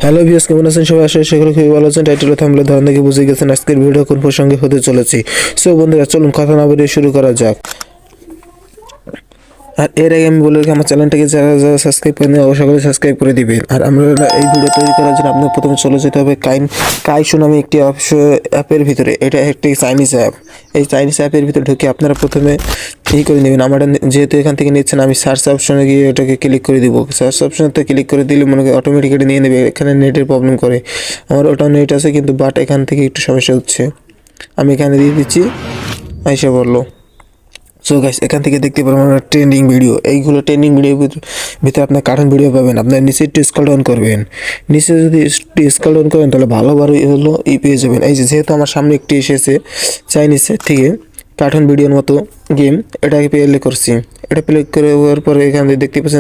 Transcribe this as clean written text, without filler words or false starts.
Hello viewers, কেমন আছেন সবাই? আশা করি সকলে খুবই ভালো আছেন। টাইটেল থাম্বনেল ধারণ দেখে বুঝে গেছেন আজকের ভিডিও কোন প্রসঙ্গে হতে চলেছে। সো বন্ধুরা, চলুন কথা না বাড়িয়ে শুরু করা যাক। আর এর আগে আমি বলে রাখি, আমার চ্যানেলটাকে যারা যারা সাবস্ক্রাইব করেন অবশ্যই করে সাবস্ক্রাইব করে দিবেন। আর আমরা এই ভিডিও তৈরি করার জন্য আপনাকে প্রথমে চলে যেতে হবে কাইশো নামে একটি অ্যাপের ভিতরে। এটা একটি চাইনিজ অ্যাপ। এই চাইনিজ অ্যাপের ভিতরে ঢুকে আপনারা প্রথমে করে নেবেন। আমরা যেহেতু এখান থেকে নিচ্ছেন, আমি সার্চ অপশনে গিয়ে এটাকে ক্লিক করে দিব। সার্চ অপশনতে ক্লিক করে দিলে মনে করি অটোমেটিক্যালি নিয়ে নেবে। এখানে নেটের প্রবলেম করে, আমার ওটাও নেট আছে কিন্তু বাট এখান থেকে একটু সমস্যা হচ্ছে। আমি এখানে দিয়ে দিচ্ছি, আইসা বললো। সো গাইস, এখান থেকে দেখতে পারবেন আমরা ট্রেন্ডিং ভিডিও। এইগুলো ট্রেন্ডিং ভিডিও ভিতরে আপনার কার্টুন ভিডিও পাবেন। আপনার নিচে একটু স্ক্রল ডাউন করবেন। নিচে যদি একটু স্ক্রল ডাউন করেন তাহলে ভালো হলো পেয়ে যাবেন। এই যেহেতু আমার সামনে একটি এসেছে চাইনিজের থেকে কার্টুন ভিডিওর মতো গেম, এটাকে প্লে করছি। এটা প্লে করে হওয়ার পরে এখানে দেখতে পাচ্ছেন